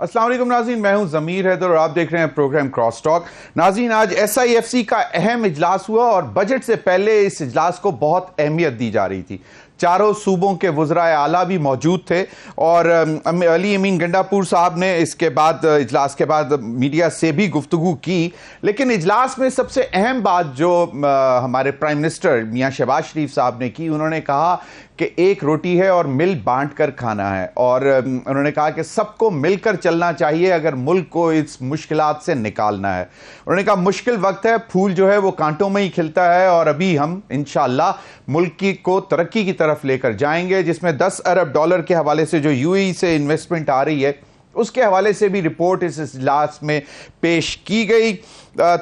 अस्सलाम वालेकुम नाज़रीन, मैं हूं ज़मीर हैदर और आप देख रहे हैं प्रोग्राम क्रॉस टॉक। नाज़रीन, आज SIFC का अहम इजलास हुआ और बजट से पहले इस इजलास को बहुत अहमियत दी जा रही थी। चारों सूबों के वज़राए आला भी मौजूद थे और अली अमीन गंडापुर साहब ने इसके बाद इजलास के बाद मीडिया से भी गुफ्तगू की। लेकिन इजलास में सबसे अहम बात जो हमारे प्राइम मिनिस्टर मियां शहबाज शरीफ साहब ने की, उन्होंने कहा कि एक रोटी है और मिल बांट कर खाना है। और उन्होंने कहा कि सबको मिलकर चलना चाहिए अगर मुल्क को इस मुश्किलात से निकालना है। उन्होंने कहा मुश्किल वक्त है, फूल जो है वो कांटों में ही खिलता है और अभी हम इंशाअल्लाह मुल्क को तरक्की की तरफ लेकर जाएंगे, जिसमें 10 अरब डॉलर के हवाले से जो UAE से इन्वेस्टमेंट आ रही है उसके हवाले से भी रिपोर्ट इस इजलास में पेश की गई।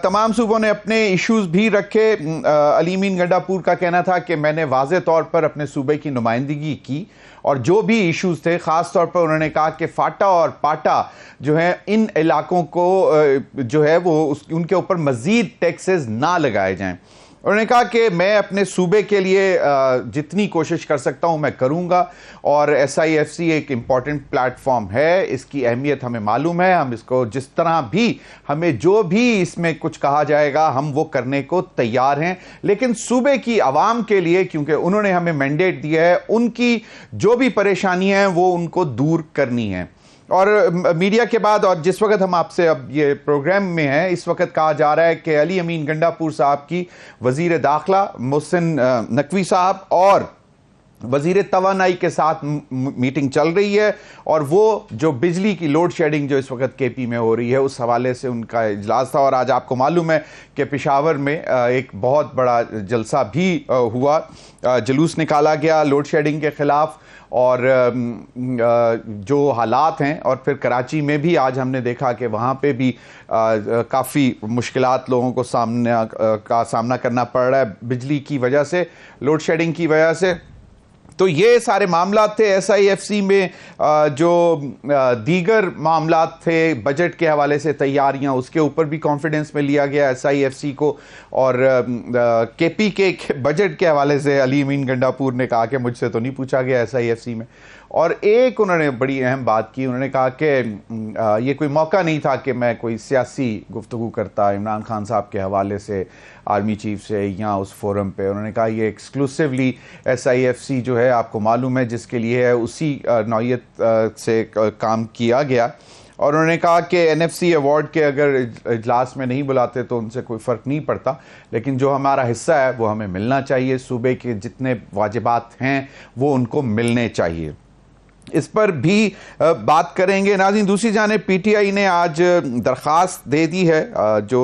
तमाम सूबों ने अपने इश्यूज भी रखे। अली अमीन गंडापुर का कहना था कि मैंने वाज़े तौर पर अपने सूबे की नुमाइंदगी की और जो भी इश्यूज थे, ख़ास तौर पर उन्होंने कहा कि फाटा और पाटा जो है इन इलाकों को जो है वो उनके ऊपर मज़ीद टैक्सेस ना लगाए जाएं। उन्होंने कहा कि मैं अपने सूबे के लिए जितनी कोशिश कर सकता हूं मैं करूंगा और SIFC एक इम्पॉर्टेंट प्लेटफॉर्म है, इसकी अहमियत हमें मालूम है, हम इसको जिस तरह भी हमें जो भी इसमें कुछ कहा जाएगा हम वो करने को तैयार हैं। लेकिन सूबे की आवाम के लिए, क्योंकि उन्होंने हमें मैंडेट दिया है, उनकी जो भी परेशानियां हैं वो उनको दूर करनी है। और मीडिया के बाद और जिस वक्त हम आपसे अब ये प्रोग्राम में हैं, इस वक्त कहा जा रहा है कि अली अमीन गंडापुर साहब की वजीर दाखिला मोहसिन नकवी साहब और वजीर तवानाई के साथ मीटिंग चल रही है और वो जो बिजली की लोड शेडिंग जो इस वक्त KP में हो रही है उस हवाले से उनका इजलास था। और आज आपको मालूम है कि पेशावर में एक बहुत बड़ा जलसा भी हुआ, जुलूस निकाला गया लोड शेडिंग के ख़िलाफ़ और जो हालात हैं। और फिर कराची में भी आज हमने देखा कि वहाँ पे भी काफ़ी मुश्किलात लोगों को सामना करना पड़ रहा है बिजली की वजह से, लोड शेडिंग की वजह से। तो ये सारे मामलात थे SIFC में। जो दीगर मामलात थे बजट के हवाले से तैयारियां, उसके ऊपर भी कॉन्फिडेंस में लिया गया SIFC को। और KP के बजट के हवाले से अली अमीन गंडापुर ने कहा कि मुझसे तो नहीं पूछा गया SIFC में। और एक उन्होंने बड़ी अहम बात की, उन्होंने कहा कि ये कोई मौका नहीं था कि मैं कोई सियासी गुफ्तगू करता इमरान खान साहब के हवाले से, आर्मी चीफ से या उस फोरम पे। उन्होंने कहा ये एक्सक्लूसिवली SIFC जो है आपको मालूम है जिसके लिए है, उसी नौयत से काम किया गया। और उन्होंने कहा कि NFC अवार्ड के अगर इजलास में नहीं बुलाते तो उनसे कोई फ़र्क नहीं पड़ता, लेकिन जो हमारा हिस्सा है वो हमें मिलना चाहिए, सूबे के जितने वाजिबात हैं वो उनको मिलने चाहिए। इस पर भी बात करेंगे। नाज़रीन, दूसरी जानिब PTI ने आज दरख्वास्त दे दी है, जो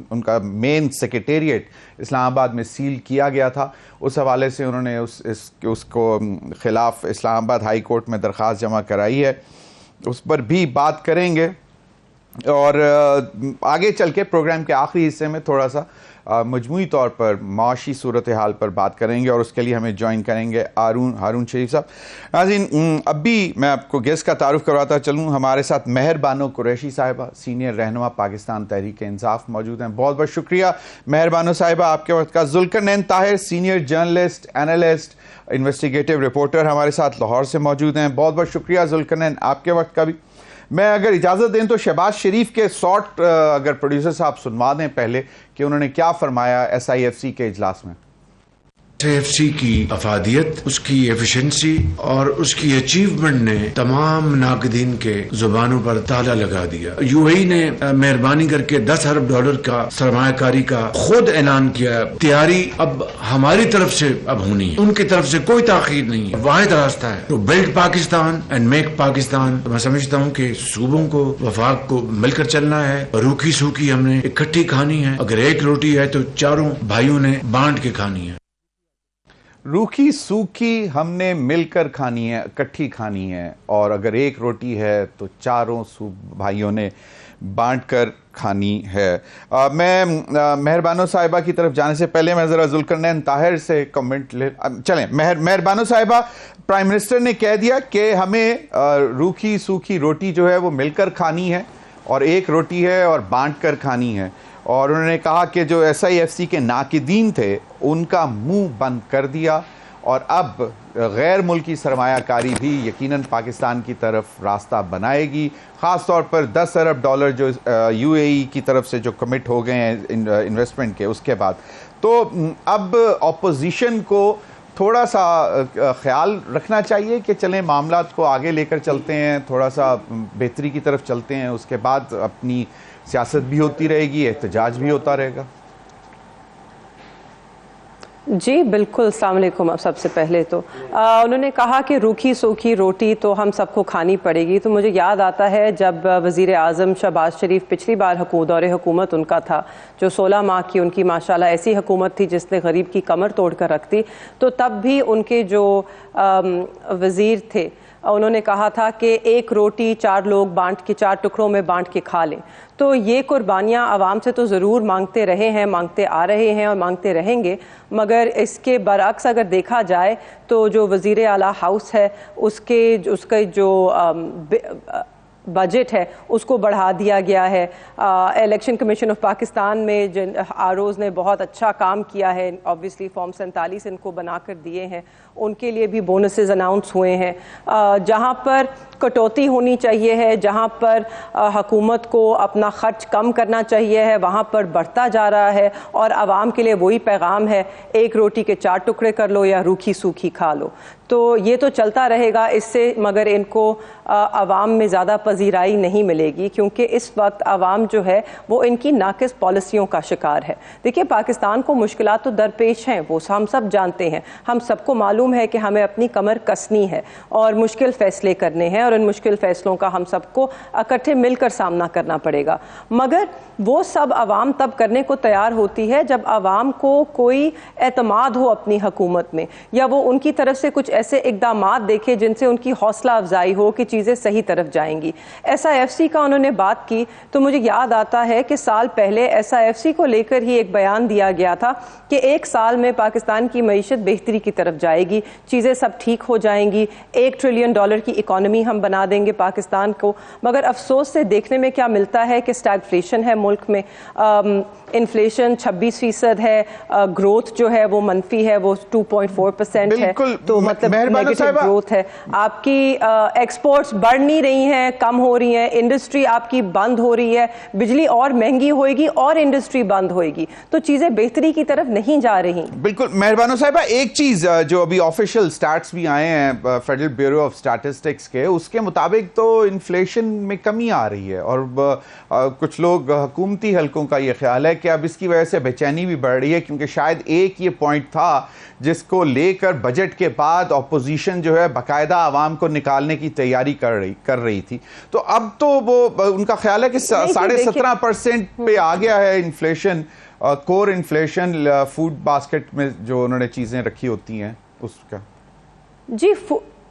उनका मेन सेक्रेटेरिएट इस्लामाबाद में सील किया गया था, उस हवाले से उन्होंने उसको ख़िलाफ़ इस्लामाबाद हाई कोर्ट में दरख्वास्त जमा कराई है, उस पर भी बात करेंगे। और आगे चल के प्रोग्राम के आखिरी हिस्से में थोड़ा सा मजमूई तौर पर माशी सूरत हाल पर बात करेंगे और उसके लिए हमें ज्वाइन करेंगे हारून शरीफ साहब। नाज़रीन, अभी मैं आपको गेस्ट का तारुफ करवाता चलूँ। हमारे साथ मेहर बानो कुरैशी साहिबा, सीनियर रहनुमा पाकिस्तान तहरीक इंसाफ मौजूद हैं। बहुत बहुत शुक्रिया मेहर बानो साहिबा आपके वक्त का। Zulqarnain Tahir, senior journalist, analyst, investigative reporter हमारे साथ लाहौर से मौजूद हैं। बहुत बहुत शुक्रिया जुल्करनैन आपके वक्त का भी। मैं अगर इजाज़त दें तो शहबाज शरीफ के शॉर्ट अगर प्रोड्यूसर साहब सुनवा दें पहले कि उन्होंने क्या फरमाया SIFC के इजलास में। SIFC की अफादियत, उसकी एफिशिएंसी और उसकी अचीवमेंट ने तमाम नाकदीन के जुबानों पर ताला लगा दिया। UAE ने मेहरबानी करके 10 अरब डॉलर का सरमायाकारी का खुद ऐलान किया। तैयारी अब हमारी तरफ से अब होनी है, उनकी तरफ से कोई ताखीर नहीं है। वाहिद रास्ता है तो build Pakistan and make Pakistan. मैं समझता हूँ कि सूबों को, वफाक को मिलकर चलना है। रूखी सूखी हमने इकट्ठी खानी है। अगर एक रोटी है तो चारों भाइयों ने बांट के खानी है। रूखी सूखी हमने मिलकर खानी है, इकट्ठी खानी है, और अगर एक रोटी है तो चारों भाइयों ने बांट कर खानी है। मैं मेहरबानो साहिबा की तरफ जाने से पहले मैं ज़रा जुल्करनैन ताहिर से कमेंट ले चलें। मेहरबानो साहिबा, प्राइम मिनिस्टर ने कह दिया कि हमें रूखी सूखी रोटी जो है वो मिलकर खानी है और एक रोटी है और बांट कर खानी है। और उन्होंने कहा कि जो SIFC के नाकिदीन थे उनका मुंह बंद कर दिया और अब गैर मुल्की सरमायाकारी भी यकीनन पाकिस्तान की तरफ रास्ता बनाएगी, ख़ास तौर पर 10 अरब डॉलर जो यूएई की तरफ से जो कमिट हो गए हैं इन्वेस्टमेंट के, उसके बाद तो अब ऑपोजिशन को थोड़ा सा ख्याल रखना चाहिए कि चलें मामलात को आगे लेकर चलते हैं, थोड़ा सा बेहतरी की तरफ चलते हैं, उसके बाद अपनी सियासत भी होती रहेगी, एहतजाज भी होता रहेगा। जी बिल्कुल, अस्सलाम वालेकुम। अब सबसे पहले तो उन्होंने कहा कि रूखी सूखी रोटी तो हम सबको खानी पड़ेगी, तो मुझे याद आता है जब वज़ीर आज़म शहबाज शरीफ पिछली बार दौरे हुकूमत उनका था, जो 16 माह की उनकी माशाल्लाह ऐसी हुकूमत थी जिसने गरीब की कमर तोड़ कर रख दी, तो तब भी उनके जो वज़ीर थे उन्होंने कहा था कि एक रोटी 4 लोग बांट के 4 टुकड़ों में बांट के खा लें। तो ये कुर्बानियाँ आवाम से तो ज़रूर मांगते रहे हैं, मांगते आ रहे हैं और मांगते रहेंगे, मगर इसके बरअक्स अगर देखा जाए तो जो वज़ीर आला हाउस है उसके जो बजट है उसको बढ़ा दिया गया है। इलेक्शन कमीशन ऑफ पाकिस्तान में जिन आरओज़ ने बहुत अच्छा काम किया है, ऑब्वियसली फॉर्म 47 इनको बनाकर दिए हैं, उनके लिए भी बोनसेस अनाउंस हुए हैं। जहां पर कटौती होनी चाहिए है, जहां पर हुकूमत को अपना खर्च कम करना चाहिए है, वहां पर बढ़ता जा रहा है और आवाम के लिए वही पैगाम है, एक रोटी के 4 टुकड़े कर लो या रूखी सूखी खा लो। तो ये तो चलता रहेगा इससे, मगर इनको आवाम में ज़्यादा पजीराई नहीं मिलेगी, क्योंकि इस वक्त आवाम जो है वो इनकी नाकिस पॉलिसियों का शिकार है। देखिए, पाकिस्तान को मुश्किलात तो दरपेश हैं, वो हम सब जानते हैं, हम सबको मालूम है कि हमें अपनी कमर कसनी है और मुश्किल फ़ैसले करने हैं, और इन मुश्किल फ़ैसलों का हम सबको इकट्ठे मिलकर सामना करना पड़ेगा। मगर वो सब आवाम तब करने को तैयार होती है जब आवाम को कोई एतमाद हो अपनी हुकूमत में, या वो उनकी तरफ से कुछ ऐसे इक़दामात देखे जिनसे उनकी हौसला अफजाई हो कि चीज़ें सही तरफ जाएंगी। SIFC का उन्होंने बात की तो मुझे याद आता है कि साल पहले SIFC को लेकर ही एक बयान दिया गया था कि 1 साल में पाकिस्तान की मईशत बेहतरी की तरफ जाएगी, चीज़ें सब ठीक हो जाएंगी, $1 ट्रिलियन की इकॉनमी हम बना देंगे पाकिस्तान को। मगर अफसोस से देखने में क्या मिलता है कि स्टैग्फ्लेशन है मुल्क में, इन्फ्लेशन 26% है, ग्रोथ जो है वो मनफी है, वो 2.4% है, तो मतलब नेगेटिव ग्रोथ है। आपकी एक्सपोर्ट्स बढ़ नहीं रही हैं, कम हो रही हैं, इंडस्ट्री आपकी बंद हो रही है, बिजली और महंगी होएगी और इंडस्ट्री बंद होएगी, तो चीजें बेहतरी की तरफ नहीं जा रही। बिल्कुल मेहरबानो साहिबा, एक चीज जो अभी ऑफिशियल स्टैट्स भी आए हैं फेडरल ब्यूरो ऑफ स्टैटिस्टिक्स के, उसके मुताबिक तो इन्फ्लेशन में कमी आ रही है, और कुछ लोग हुकूमती हलकों का ये ख्याल है कि अब इसकी वजह से बेचैनी भी बढ़ रही है, क्योंकि शायद एक ये पॉइंट था जिसको लेकर बजट के बाद अपोजिशन जो है बाकायदा आवाम को निकालने की तैयारी कर रही थी। तो अब तो वो उनका ख्याल है कि 17.5% पे आ गया है inflation, core inflation food basket में जो उन्होंने चीज़ें रखी होती हैं उसका। जी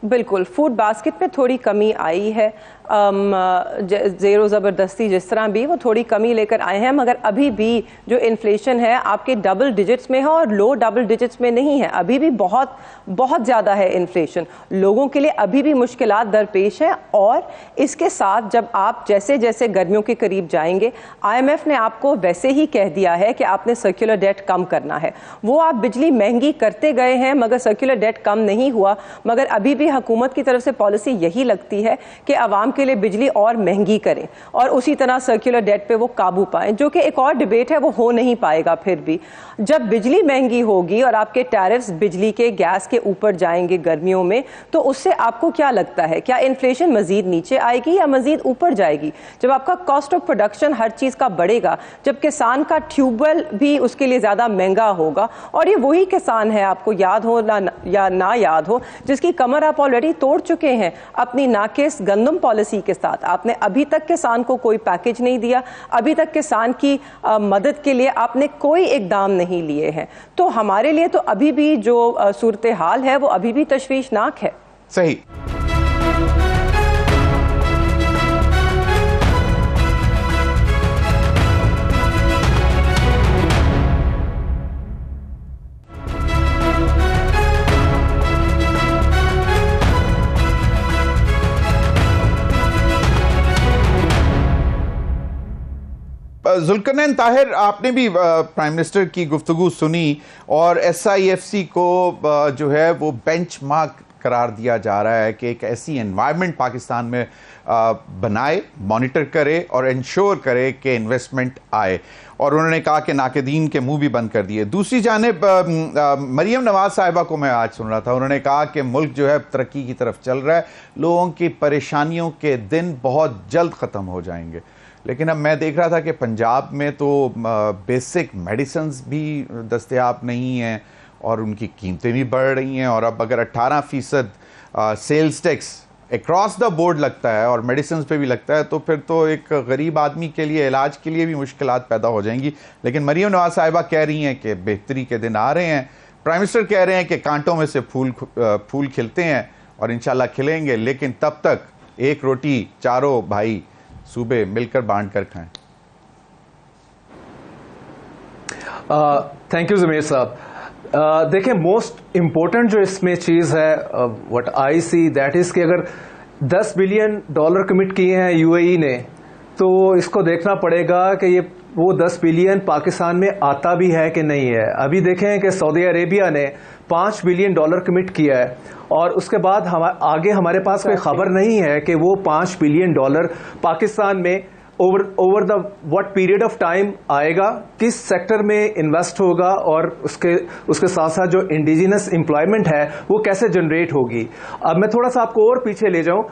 बिल्कुल, फूड बास्केट में थोड़ी कमी आई है, ज़ेरो ज़बरदस्ती जिस तरह भी वो थोड़ी कमी लेकर आए हैं, मगर अभी भी जो इन्फ्लेशन है आपके डबल डिजिट्स में है और लो डबल डिजिट्स में नहीं है, अभी भी बहुत बहुत ज़्यादा है इन्फ्लेशन, लोगों के लिए अभी भी मुश्किलात दरपेश हैं। और इसके साथ जब आप जैसे जैसे गर्मियों के करीब जाएंगे, IMF ने आपको वैसे ही कह दिया है कि आपने सर्कुलर डेट कम करना है। वो आप बिजली महंगी करते गए हैं मगर सर्कुलर डेट कम नहीं हुआ, मगर अभी भी हुकूमत की तरफ से पॉलिसी यही लगती है कि आवाम के लिए बिजली और महंगी करें और उसी तरह सर्कुलर डेट पे वो काबू पाएं, जो कि एक और डिबेट है, वो हो नहीं पाएगा। फिर भी जब बिजली महंगी होगी और आपके टैरिफ्स बिजली के गैस के ऊपर जाएंगे गर्मियों में, तो उससे आपको क्या लगता है, क्या इन्फ्लेशन मजीद नीचे आएगी या मजीद ऊपर जाएगी? जब आपका कॉस्ट ऑफ प्रोडक्शन हर चीज का बढ़ेगा, जब किसान का ट्यूबवेल भी उसके लिए ज्यादा महंगा होगा, और ये वही किसान है, आपको याद हो या ना याद हो, जिसकी कमर आप ऑलरेडी तोड़ चुके हैं अपनी नाकिस गंदम पॉलिसी के साथ। आपने अभी तक किसान को कोई पैकेज नहीं दिया, अभी तक किसान की मदद के लिए आपने कोई इकदाम नहीं लिए हैं। तो हमारे लिए तो अभी भी जो सूरत हाल है वो अभी भी तशवीशनाक है। सही। जुल्करनैन ताहिर, आपने भी प्राइम मिनिस्टर की गुफ्तगू सुनी और SIFC को जो है वो बेंचमार्क करार दिया जा रहा है कि एक ऐसी एनवायरनमेंट पाकिस्तान में बनाए, मॉनिटर करे और इंश्योर करे कि इन्वेस्टमेंट आए। और उन्होंने कहा कि नाक़दीन के मुंह भी बंद कर दिए। दूसरी जानिब मरियम नवाज साहिबा को मैं आज सुन रहा था, उन्होंने कहा कि मुल्क जो है तरक्की की तरफ चल रहा है, लोगों की परेशानियों के दिन बहुत जल्द ख़त्म हो जाएंगे। लेकिन अब मैं देख रहा था कि पंजाब में तो बेसिक मेडिसिन्स भी दस्तयाब नहीं हैं और उनकी कीमतें भी बढ़ रही हैं। और अब अगर 18% sales tax across the board लगता है और मेडिसिन पे भी लगता है तो फिर तो एक गरीब आदमी के लिए इलाज के लिए भी मुश्किलात पैदा हो जाएंगी। लेकिन मरियम नवाज साहिबा कह रही हैं कि बेहतरी के दिन आ रहे हैं। प्राइम मिनिस्टर कह रहे हैं कि कांटों में से फूल खिलते हैं और इंशाल्लाह खिलेंगे, लेकिन तब तक एक रोटी चारों भाई सूबे मिलकर बांट कर खाएं। थैंक यू ज़मीर साहब। देखिए, मोस्ट इम्पोर्टेंट जो इसमें चीज़ है, what I see that is कि अगर $10 बिलियन कमिट किए हैं UAE ने, तो इसको देखना पड़ेगा कि ये वो 10 बिलियन पाकिस्तान में आता भी है कि नहीं है। अभी देखें कि सऊदी अरेबिया ने $5 बिलियन कमिट किया है और उसके बाद आगे हमारे पास कोई खबर नहीं है कि वो $5 बिलियन पाकिस्तान में over the what period of time आएगा, किस सेक्टर में इन्वेस्ट होगा और उसके साथ साथ जो इंडिजिनस एम्प्लॉयमेंट है वो कैसे जनरेट होगी। अब मैं थोड़ा सा आपको और पीछे ले जाऊं,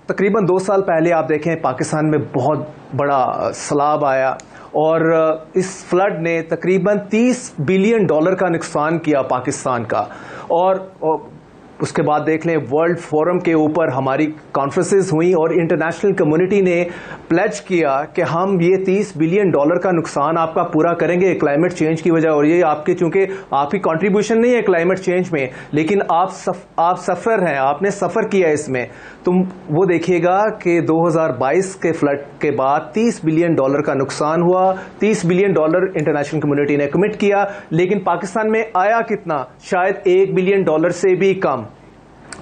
तकरीबन 2 साल पहले आप देखें पाकिस्तान में बहुत बड़ा सैलाब आया और इस फ्लड ने तकरीबन $30 बिलियन का नुकसान किया पाकिस्तान का। और उसके बाद देख लें, वर्ल्ड फोरम के ऊपर हमारी कॉन्फ्रेंसेस हुई और इंटरनेशनल कम्युनिटी ने प्लेज किया कि हम ये $30 बिलियन का नुकसान आपका पूरा करेंगे क्लाइमेट चेंज की वजह। और ये आपके, चूंकि आपकी कंट्रीब्यूशन नहीं है क्लाइमेट चेंज में, लेकिन आप सफ़र हैं, आपने सफ़र किया इसमें। तुम वो देखिएगा कि 2022 के फ्लड के बाद $30 बिलियन का नुकसान हुआ। $30 बिलियन इंटरनेशनल कम्युनिटी ने कमिट किया, लेकिन पाकिस्तान में आया कितना? शायद $1 बिलियन से भी कम।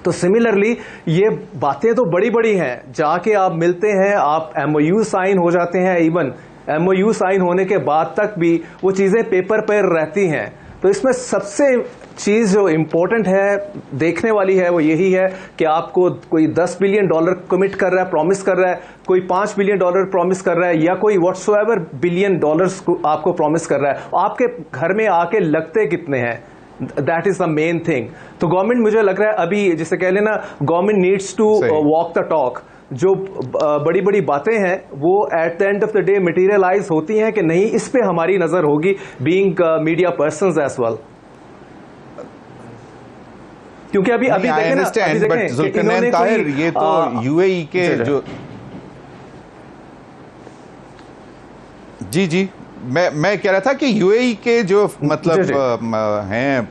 तो सिमिलरली ये बातें तो बड़ी बड़ी हैं, जाके आप मिलते हैं, आप MOU साइन हो जाते हैं, इवन MOU साइन होने के बाद तक भी वो चीज़ें पेपर पर रहती हैं। तो इसमें सबसे चीज़ जो इम्पोर्टेंट है, देखने वाली है, वो यही है कि आपको कोई $10 बिलियन कमिट कर रहा है, प्रॉमिस कर रहा है, कोई $5 बिलियन प्रॉमिस कर रहा है, या कोई व्हाट्सोएवर बिलियन डॉलर्स आपको प्रॉमिस कर रहा है, आपके घर में आके लगते कितने हैं? That is the main thing. तो गवर्नमेंट, मुझे लग रहा है अभी जिसे कह लेना, government needs to walk the talk. जो बड़ी बड़ी बातें हैं वो at the end of the day materialize होती हैं कि नहीं, इस पे हमारी नजर होगी, being media persons as well. क्योंकि अभी देखें ना, बट जुल्करनैन ताहिर, ये तो UAE के जो जी मैं कह रहा था कि UAE के जो मतलब हैं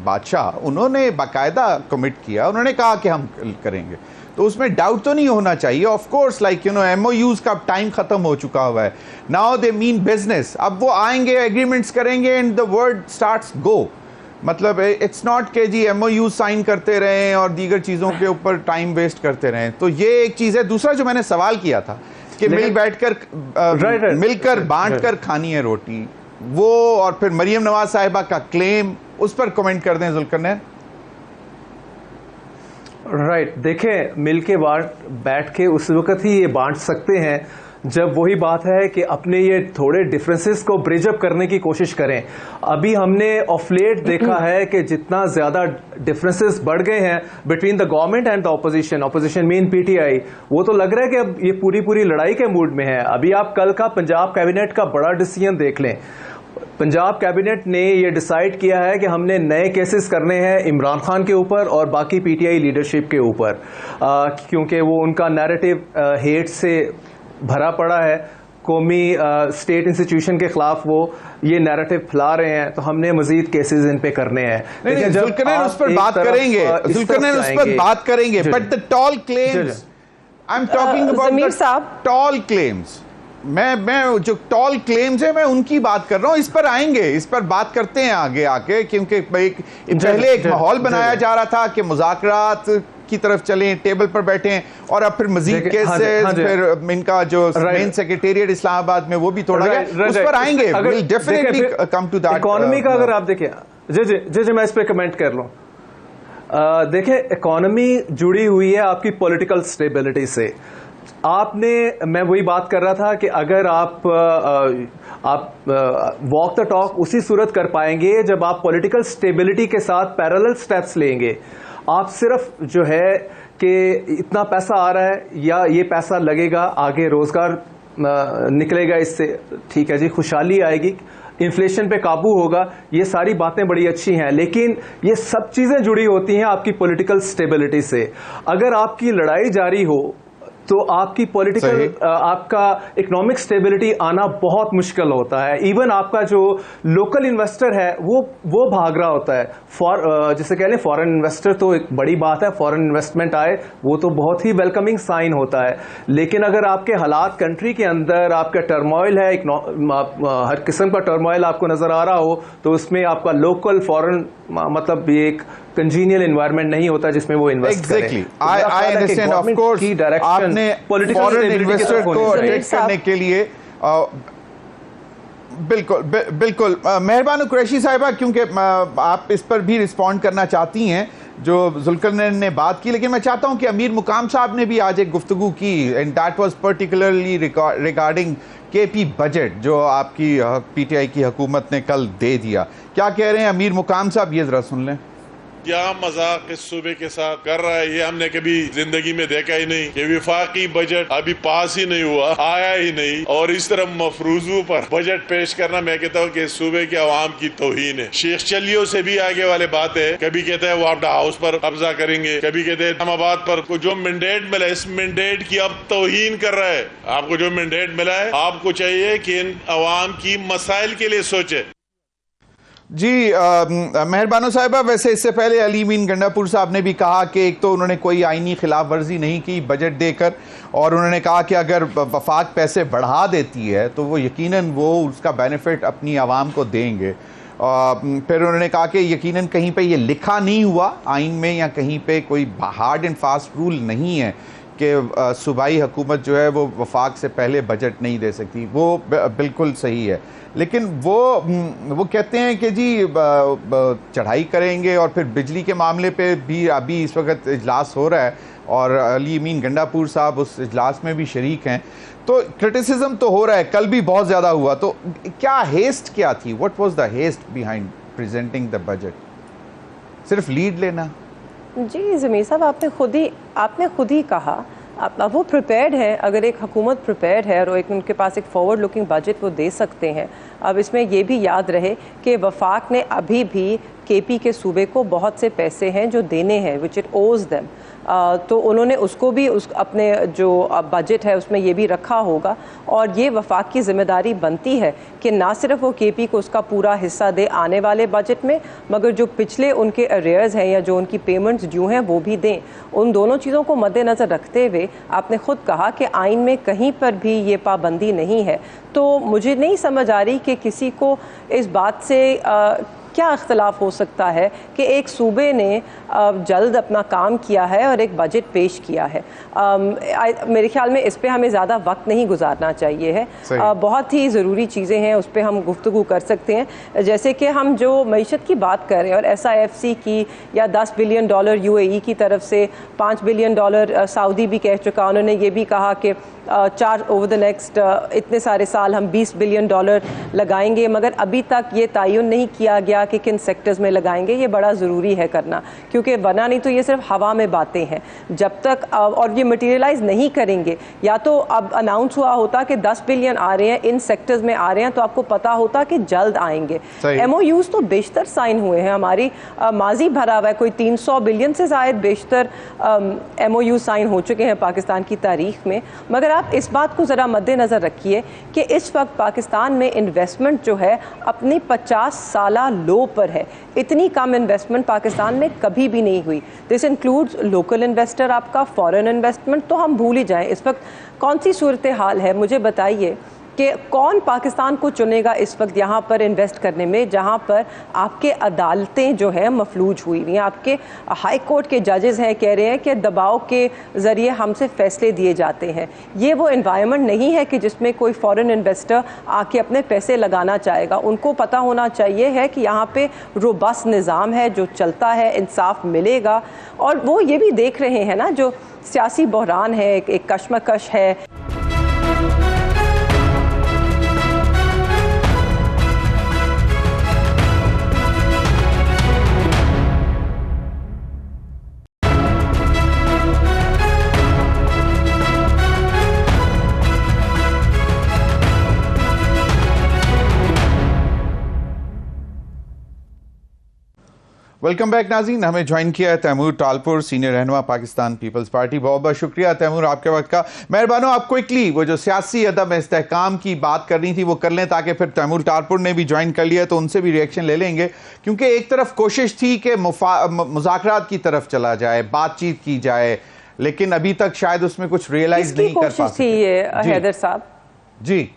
बादशाह, उन्होंने बाकायदा कमिट किया, उन्होंने कहा कि हम करेंगे, तो उसमें डाउट तो नहीं होना चाहिए। ऑफ कोर्स, लाइक MOUs का टाइम खत्म हो चुका हुआ है, नाउ दे मीन बिजनेस। अब वो आएंगे, एग्रीमेंट्स करेंगे एंड द वर्ड स्टार्ट्स गो। मतलब इट्स नॉट के जी MOU साइन करते रहें और दीगर चीज़ों के ऊपर टाइम वेस्ट करते रहें। तो ये एक चीज़ है। दूसरा जो मैंने सवाल किया था कि मिलकर बांट कर खानी है रोटी, वो, और फिर मरियम नवाज साहिबा का क्लेम, उस पर कमेंट कर दें जुल्करनैन। राइट, देखें, मिलके बैठ के उस वक्त ही ये बांट सकते हैं जब वही बात है कि अपने ये थोड़े डिफरेंसेस को ब्रिज अप करने की कोशिश करें। अभी हमने ऑफ लेट देखा है कि जितना ज्यादा डिफरेंसेस बढ़ गए हैं between the government and the opposition mean PTI, वो तो लग रहा है कि अब ये पूरी लड़ाई के मूड में है। अभी आप कल का पंजाब कैबिनेट का बड़ा डिसीजन देख लें। पंजाब कैबिनेट ने ये डिसाइड किया है कि हमने नए केसेस करने हैं इमरान खान के ऊपर और बाकी PTI लीडरशिप के ऊपर, क्योंकि वो उनका नैरेटिव हेट से भरा पड़ा है। कौमी स्टेट इंस्टीट्यूशन के खिलाफ वो ये नैरेटिव फैला रहे हैं, तो हमने मजीद केसेस इन पे करने हैं। जुल्करनैन उस पर बात करेंगे, जुल्करनैन उस पर बात करेंगे, but the tall claims, I am talking about the tall claims. मैं जो टॉल क्लेम्स है, मैं उनकी बात कर रहा हूं। इस पर आएंगे, इस पर बात करते हैं आगे आके, क्योंकि पहले एक माहौल बनाया जा रहा था कि मुज़ाकरात की तरफ चलें, टेबल पर बैठें और अब फिर मजीद केसेस, फिर इनका जो मेन सेक्रेटेरिएट इस्लामाबाद में वो भी तोड़ा गया, उस पर आएंगे। Will definitely come to that. Economy का अगर आप देखिए, जी मैं इस पे कमेंट कर लूं। देखिए, इकोनॉमी जुड़ी हुई है आपकी पॉलिटिकल स्टेबिलिटी से। मैं वही बात कर रहा था कि अगर आप वॉक द टॉक उसी सूरत कर पाएंगे जब आप पॉलिटिकल स्टेबिलिटी के साथ पैरेलल स्टेप्स लेंगे। आप सिर्फ जो है कि इतना पैसा आ रहा है या ये पैसा लगेगा, आगे रोजगार निकलेगा इससे, ठीक है जी, खुशहाली आएगी, इन्फ्लेशन पे काबू होगा, ये सारी बातें बड़ी अच्छी हैं, लेकिन ये सब चीजें जुड़ी होती हैं आपकी पॉलिटिकल स्टेबिलिटी से। अगर आपकी लड़ाई जारी हो तो आपकी पॉलिटिकल आपका इकोनॉमिक स्टेबिलिटी आना बहुत मुश्किल होता है। इवन आपका जो लोकल इन्वेस्टर है वो भाग रहा होता है। जिसे कह लें फॉरेन इन्वेस्टर, तो एक बड़ी बात है, फॉरेन इन्वेस्टमेंट आए वो तो बहुत ही वेलकमिंग साइन होता है। लेकिन अगर आपके हालात कंट्री के अंदर आपका टर्मोइल है, हर किस्म का टर्मोइल आपको नजर आ रहा हो, तो उसमें आपका लोकल फॉरेन मतलब एक कंजीनियल एनवायरनमेंट नहीं होता जिसमें वो इन्वेस्ट करें। Exactly. I understand, of course, आपने फॉरेन इन्वेस्टर को अट्रैक्ट करने के लिए बिल्कुल मेहरबान कुरैशी साहिबा, क्योंकि आप इस पर भी रिस्पॉन्ड करना चाहती हैं जो जुल्करनैन ने बात की, लेकिन मैं चाहता हूं कि अमीर मुकाम साहब ने भी आज एक गुफ्तगू की, and that was particularly regarding KP budget जो आपकी पीटीआई की हुकूमत ने कल दे दिया। क्या कह रहे हैं अमीर मुकाम साहब, ये जरा सुन लें। क्या मजाक इस सूबे के साथ कर रहा है, ये हमने कभी जिंदगी में देखा ही नहीं। कि विफाकी बजट अभी पास ही नहीं हुआ, आया ही नहीं, और इस तरह मफरूजों पर बजट पेश करना, मैं कहता हूँ कि इस सूबे के अवाम की तौहीन है। शेख चलियों से भी आगे वाले बात है, कभी कहते हैं वो अपना हाउस पर कब्जा करेंगे, कभी कहते हैं इस्लामाबाद पर जो मैंडेट मिला, इस मैंडेट की अब तौहीन कर रहा है। आपको जो मैंडेट मिला है, आपको चाहिए कि इन अवाम की मसाइल के लिए सोचे। जी मेहरबानो साहिबा, वैसे इससे पहले अली मीन गंडापुर साहब ने भी कहा कि एक तो उन्होंने कोई आईनी खिलाफ वर्जी नहीं की बजट देकर, और उन्होंने कहा कि अगर वफाक पैसे बढ़ा देती है तो वो यकीनन वो उसका बेनिफिट अपनी आवाम को देंगे। फिर उन्होंने कहा कि यकीनन कहीं पे ये लिखा नहीं हुआ आइन में या कहीं पे कोई हार्ड एंड फास्ट रूल नहीं है कि सूबाई हुकूमत जो है वो वफाक से पहले बजट नहीं दे सकती। वो बिल्कुल सही है, लेकिन वो कहते हैं कि जी चढ़ाई करेंगे, और फिर बिजली के मामले पे भी अभी इस वक्त इजलास हो रहा है और अली मीन गंडापुर साहब उस इजलास में भी शरीक हैं, तो क्रिटिसिज्म तो हो रहा है, कल भी बहुत ज़्यादा हुआ। तो क्या हेस्ट क्या थी, what was the haste behind presenting the budget? सिर्फ लीड लेना? जी ज़मीर साहब, आपने खुद ही कहा अब वो प्रिपेयर्ड है। अगर एक हुकूमत प्रिपेयर्ड है और एक उनके पास एक फॉरवर्ड लुकिंग बजट वो दे सकते हैं। अब इसमें ये भी याद रहे कि वफाक ने अभी भी केपी के सूबे को बहुत से पैसे हैं जो देने हैं, विच इट ओज देम। तो उन्होंने उसको भी अपने जो बजट है उसमें ये भी रखा होगा, और ये वफाक की जिम्मेदारी बनती है कि ना सिर्फ वो केपी को उसका पूरा हिस्सा दे आने वाले बजट में, मगर जो पिछले उनके अरेयर्स हैं या जो उनकी पेमेंट्स ड्यू हैं वो भी दें। उन दोनों चीज़ों को मद्देनज़र रखते हुए आपने खुद कहा कि आइन में कहीं पर भी ये पाबंदी नहीं है। तो मुझे नहीं समझ आ रही कि किसी को इस बात से क्या इख्तलाफ हो सकता है कि एक सूबे ने जल्द अपना काम किया है और एक बजट पेश किया है। मेरे ख्याल में इस पे हमें ज़्यादा वक्त नहीं गुजारना चाहिए है। बहुत ही ज़रूरी चीज़ें हैं, उस पर हम गुफ्तगू कर सकते हैं। जैसे कि हम जो मईशत की बात कर रहे हैं और SIFC की, या $10 बिलियन UAE की तरफ से, $5 बिलियन सऊदी भी कह चुका। उन्होंने ये भी कहा कि ओवर द नेक्स्ट इतने सारे साल हम $20 बिलियन लगाएंगे, मगर अभी तक ये तयन नहीं किया गया कि किन सेक्टर्स में लगाएंगे। ये बड़ा ज़रूरी है करना, क्योंकि वरना नहीं तो ये सिर्फ हवा में बातें हैं। जब तक और ये मटेरियलाइज नहीं करेंगे, या तो अब अनाउंस हुआ होता कि 10 बिलियन आ रहे हैं, इन सेक्टर्स में आ रहे हैं, तो आपको पता होता कि जल्द आएंगे। MOUs तो बेशतर साइन हुए हैं, हमारी माजी भरा हुआ है, कोई 300 बिलियन से ज़ायद बेशतर MOU साइन हो चुके हैं पाकिस्तान की तारीख में। मगर आप इस बात को ज़रा मद्देनज़र रखिए कि इस वक्त पाकिस्तान में इन्वेस्टमेंट जो है अपनी 50 साला लो पर है। इतनी कम इन्वेस्टमेंट पाकिस्तान में कभी भी नहीं हुई। दिस इंक्लूड्स लोकल इन्वेस्टर, आपका फॉरेन इन्वेस्टमेंट तो हम भूल ही जाएं। इस वक्त कौन सी सूरत हाल है, मुझे बताइए कि कौन पाकिस्तान को चुनेगा इस वक्त यहाँ पर इन्वेस्ट करने में, जहाँ पर आपके अदालतें जो है मफलूज हुई हुई हैं, आपके हाई कोर्ट के जजेस हैं कह रहे हैं कि दबाव के ज़रिए हमसे फैसले दिए जाते हैं। ये वो एनवायरनमेंट नहीं है कि जिसमें कोई फॉरेन इन्वेस्टर आके अपने पैसे लगाना चाहेगा। उनको पता होना चाहिए है कि यहाँ पे रोबस्ट निज़ाम है जो चलता है, इंसाफ मिलेगा। और वो ये भी देख रहे हैं ना, जो सियासी बहरान है, एक कशमकश है। वेलकम बैक नाज़रीन। हमें ज्वाइन किया है तैमूर टालपुर, सीनियर रहनुमा पाकिस्तान पीपल्स पार्टी। बहुत बहुत शुक्रिया तैमूर आपके वक्त का। मेहरबानो आप क्विकली वो जो सियासी अदम इस्तेहकाम की बात करनी थी वो कर लें, ताकि फिर तैमूर टालपुर ने भी ज्वाइन कर लिया तो उनसे भी रिएक्शन ले लेंगे। क्योंकि एक तरफ कोशिश थी कि मुज़ाकरात की तरफ चला जाए, बातचीत की जाए, लेकिन अभी तक शायद उसमें कुछ रियलाइज नहीं कर पा सके। हैदर साहब जी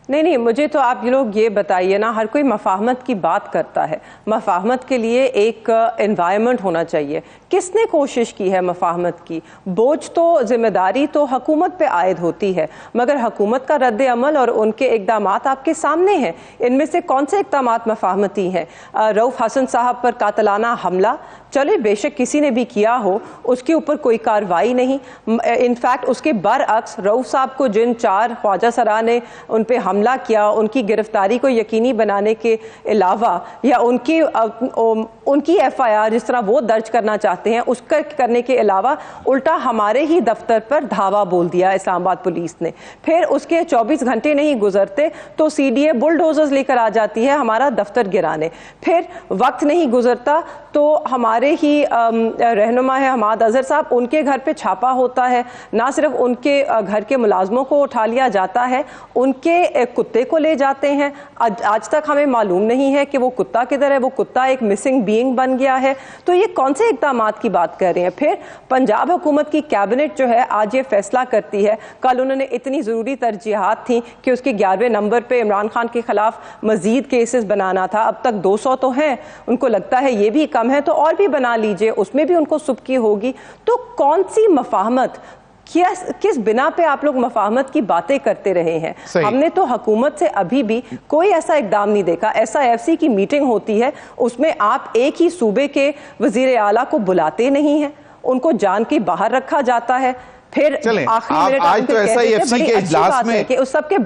नहीं, मुझे तो आप लोग ये बताइए ना, हर कोई मफाहमत की बात करता है। मफाहमत के लिए एक एनवायरनमेंट होना चाहिए। किसने कोशिश की है मफाहमत की? बोझ तो, जिम्मेदारी तो हुकूमत पे आयद होती है, मगर हुकूमत का रद्द अमल और उनके इक़दामात आपके सामने हैं। इनमें से कौन से इक़दामात मफाहमती हैं? रऊफ़ हसन साहब पर कातलाना हमला, चले बेशक किसी ने भी किया हो, उसके ऊपर कोई कार्रवाई नहीं। इनफैक्ट उसके बरअक्स रऊफ़ साहब को जिन 4 ख्वाजा सरा ने उन पर हमला किया, उनकी गिरफ्तारी को यकीनी बनाने के अलावा या उनकी FIR जिस तरह वो दर्ज करना चाहते हैं उसका करने के अलावा उल्टा हमारे ही दफ्तर पर धावा बोल दिया इस्लामाबाद पुलिस ने। फिर उसके 24 घंटे नहीं गुजरते तो CDA बुलडोजर्स लेकर आ जाती है हमारा दफ्तर गिराने। फिर वक्त नहीं गुजरता तो हमारे ही रहनुमा है हमाद अजहर साहब, उनके घर पे छापा होता है। ना सिर्फ उनके घर के मुलाजमों को उठा लिया जाता है, उनके कुत्ते को ले जाते हैं। आज तक हमें मालूम नहीं है कि वो कुत्ता किधर है, वो कुत्ता एक मिसिंग बीइंग बन गया है। तो ये कौन से इक़दामात की बात कर रहे हैं? फिर पंजाब हुकूमत की कैबिनेट जो है आज ये फैसला करती है, कल उन्होंने इतनी ज़रूरी तरजीहात थी कि उसके 11वें नंबर पे इमरान खान के खिलाफ मजीद केसेस बनाना था। अब तक 200 तो हैं, उनको लगता है ये भी कम है तो और भी बना लीजिए, उसमें भी उनको सुबकी होगी। तो कौन सी मफाहमत, किस बिना पे आप लोग मफाहमत की बातें करते रहे हैं? हमने तो हुकूमत से अभी भी कोई ऐसा इकदाम नहीं देखा। SIFC की मीटिंग होती है, उसमें आप एक ही सूबे के वजीर आला को बुलाते नहीं हैं, उनको जान के बाहर रखा जाता है। फिर आखिरी आज तो SIFC के इजलास में कि उस सबके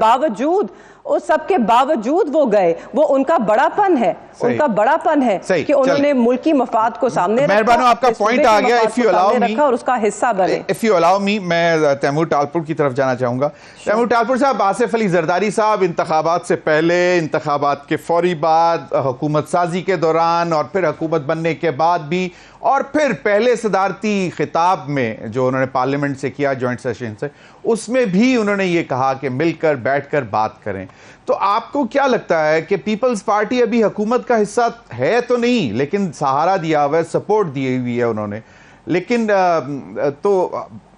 बावजूद वो गए, वो उनका बड़ापन है, उनका बड़ापन है कि उन्होंने मुल्की मफाद को सामने रखा। मेहरबानो आपका पॉइंट आ गया। इफ यू अलाउ मी और उसका हिस्सा बने। इफ यू अलाउ मी, मैं तैमूर टालपुर की तरफ जाना चाहूंगा। तैमूर टालपुर साहब, आसिफ अली जरदारी साहब इंतखाबात से पहले, इंतखाबात के फौरी बाद, हुकूमत साजी के दौरान और फिर हुकूमत बनने के बाद भी, और फिर पहले सदारती खिताब में जो उन्होंने पार्लियामेंट से किया, जॉइंट सेशन से, उसमें भी उन्होंने ये कहा कि मिलकर बैठकर बात करें। तो आपको क्या लगता है कि पीपल्स पार्टी अभी हुकूमत का हिस्सा है तो नहीं, लेकिन सहारा दिया हुआ है, सपोर्ट दी हुई है उन्होंने, लेकिन तो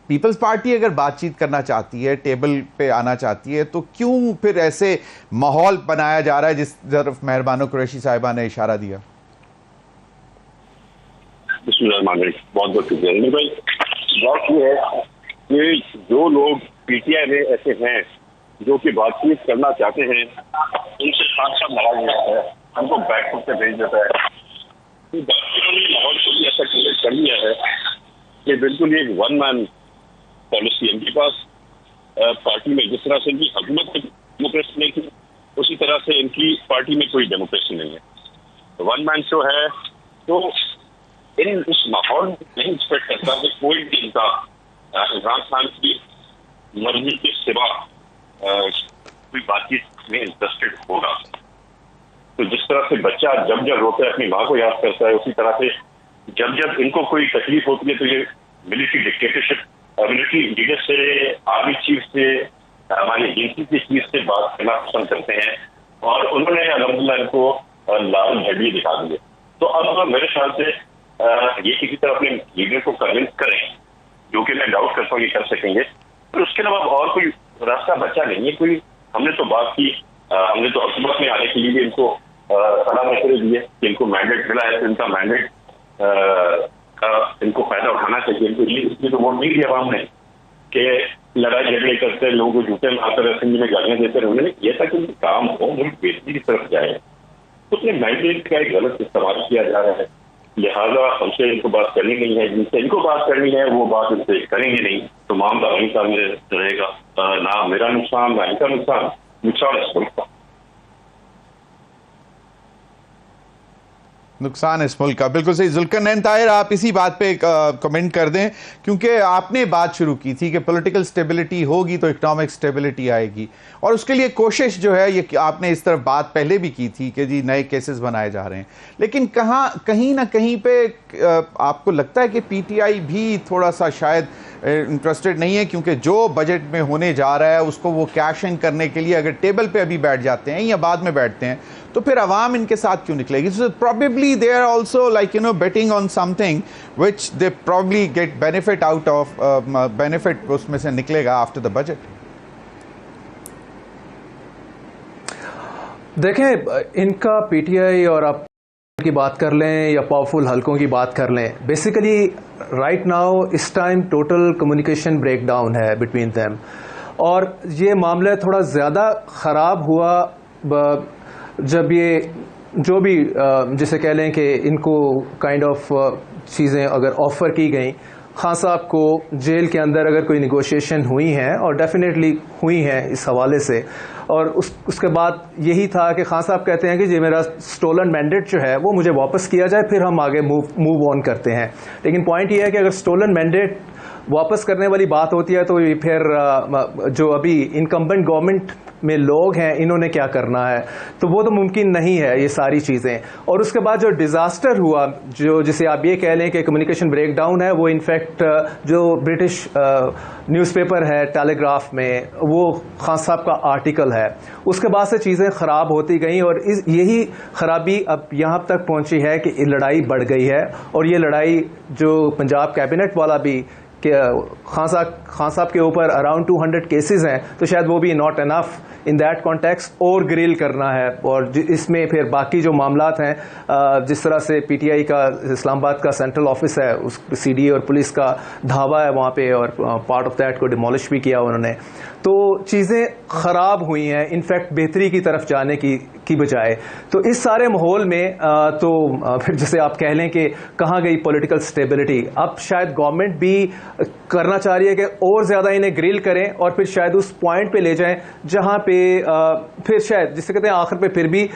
पीपल्स पार्टी अगर बातचीत करना चाहती है, टेबल पे आना चाहती है, तो क्यों फिर ऐसे माहौल बनाया जा रहा है जिस तरफ मेहरबानो कुरैशी साहिबा ने इशारा दिया? बहुत बहुत शुक्रिया भाई। बात ये है कि जो लोग PTI में ऐसे हैं जो कि बातचीत करना चाहते हैं, उनसे साथ लड़ा जाता है, उनको बैकफुट पे भेज देता है। तो माहौल को भी ऐसा क्रिएट कर दिया है कि बिल्कुल एक 1 मैन पॉलिसी इनके पास पार्टी में, जिस तरह से इनकी हुकूमत में डेमोक्रेसी नहीं थी, उसी तरह से इनकी पार्टी में कोई डेमोक्रेसी नहीं है। तो 1 मैन शो है, तो इन उस माहौल नहीं एक्सपेक्ट करता कि कोई भी इनका इमरान खान की मर्जी के सिवा कोई बातचीत में इंटरेस्टेड होगा। तो जिस तरह से बच्चा जब जब रोता है अपनी माँ को याद करता है, उसी तरह से जब जब इनको कोई तकलीफ होती है तो ये मिलिट्री डिक्टेटरशिप, मिलिट्री लीडर से, आर्मी चीफ से, हमारी एजेंसी के चीफ से बात करना पसंद करते हैं, और उन्होंने अल्हम्दुलिल्लाह इनको लाल झंडी दिखा दी है। तो अब मेरे ख्याल से ये किसी तरह अपने लीडर को कन्विंस करें, जो कि मैं डाउट करता हूँ ये कर सकेंगे, तो उसके अलावा और कोई रास्ता बचा नहीं है। कोई हमने तो बात की, हमने तो हुकूमत में आने के लिए इनको सलाह मशवरे दिए कि इनको मैंडेट मिला है तो इनका मैंडेट का इनको फायदा उठाना चाहिए। इनको इसलिए तो वोट नहीं दिया आवाम ने कि लड़ाई झगड़े करते, लोगों को जूते मारकर असेंबली में गालियां देते रहे। उन्होंने किया था कि उनका काम हो, मुल्क बेहतरी की तरफ जाए। उसने मैंडेट का एक गलत इस्तेमाल किया जा रहा है, लिहाजा हमसे इनको बात करनी नहीं है। जिनसे इनको बात करनी है वो बात इनसे करेंगे नहीं, तो मामला वहीं का रहेगा। ना मेरा नुकसान, ना इनका नुकसान, नुकसान इस मुल्क का। नुकसान इस मुल्क का, बिल्कुल सही। जुल्करनैन ताहिर, आप इसी बात पे कमेंट कर दें, क्योंकि आपने बात शुरू की थी कि पॉलिटिकल स्टेबिलिटी होगी तो इकोनॉमिक स्टेबिलिटी आएगी, और उसके लिए कोशिश जो है ये आपने इस तरफ बात पहले भी की थी कि जी नए केसेस बनाए जा रहे हैं, लेकिन कहीं ना कहीं पे आपको लगता है कि पीटीआई भी थोड़ा सा शायद इंटरेस्टेड नहीं है, क्योंकि जो बजट में होने जा रहा है उसको वो कैश इन करने के लिए अगर टेबल पे अभी बैठ जाते हैं या बाद में बैठते हैं तो फिर अवाम इनके साथ क्यों निकलेगी? So probably they are also like betting on something which they probably get benefit out of, benefit उसमें से निकलेगा after the budget. देखें, इनका पीटीआई और आप की बात कर लें या पावरफुल हलकों की बात कर लें, बेसिकली राइट नाउ इस टाइम टोटल कम्युनिकेशन ब्रेकडाउन है बिटवीन देम, और ये मामला थोड़ा ज़्यादा ख़राब हुआ जब ये जो भी जिसे कह लें कि इनको काइंड ऑफ चीज़ें अगर ऑफ़र की गई, खान साहब को जेल के अंदर अगर कोई निगोशिएशन हुई हैं, और डेफिनेटली हुई हैं इस हवाले से, और उसके बाद यही था कि खान साहब कहते हैं कि जी मेरा स्टोलन मैंडेट जो है वो मुझे वापस किया जाए, फिर हम आगे मूव ऑन करते हैं। लेकिन पॉइंट ये है कि अगर स्टोलन मैंडेट वापस करने वाली बात होती है तो फिर जो अभी इनकम्बेंट गवर्नमेंट में लोग हैं इन्होंने क्या करना है, तो वो तो मुमकिन नहीं है ये सारी चीज़ें। और उसके बाद जो डिज़ास्टर हुआ, जो जिसे आप ये कह लें कि कम्युनिकेशन ब्रेकडाउन है, वो इनफैक्ट जो ब्रिटिश न्यूज़पेपर है टेलीग्राफ में, वो खान साहब का आर्टिकल है, उसके बाद से चीज़ें ख़राब होती गई, और यही ख़राबी अब यहाँ तक पहुँची है कि लड़ाई बढ़ गई है। और ये लड़ाई जो पंजाब कैबिनेट वाला भी कि खान साहब के ऊपर अराउंड 200 केसेस हैं, तो शायद वो भी not enough in that context, और ग्रिल करना है। और इसमें फिर बाकी जो मामलात हैं, जिस तरह से पीटीआई का इस्लामाबाद का सेंट्रल ऑफिस है, उस सीडी और पुलिस का धावा है वहाँ पे, और पार्ट ऑफ दैट को डिमोलिश भी किया उन्होंने, तो चीज़ें ख़राब हुई हैं इनफैक्ट बेहतरी की तरफ जाने की बजाय। तो इस सारे माहौल में तो फिर जैसे आप कह लें कि कहाँ गई पॉलिटिकल स्टेबिलिटी। अब शायद गवर्नमेंट भी करना चाह रही है कि और ज़्यादा इन्हें ग्रिल करें, और फिर शायद उस पॉइंट पे ले जाएं जहाँ पे फिर शायद जिसे कहते हैं आखिर पे फिर भी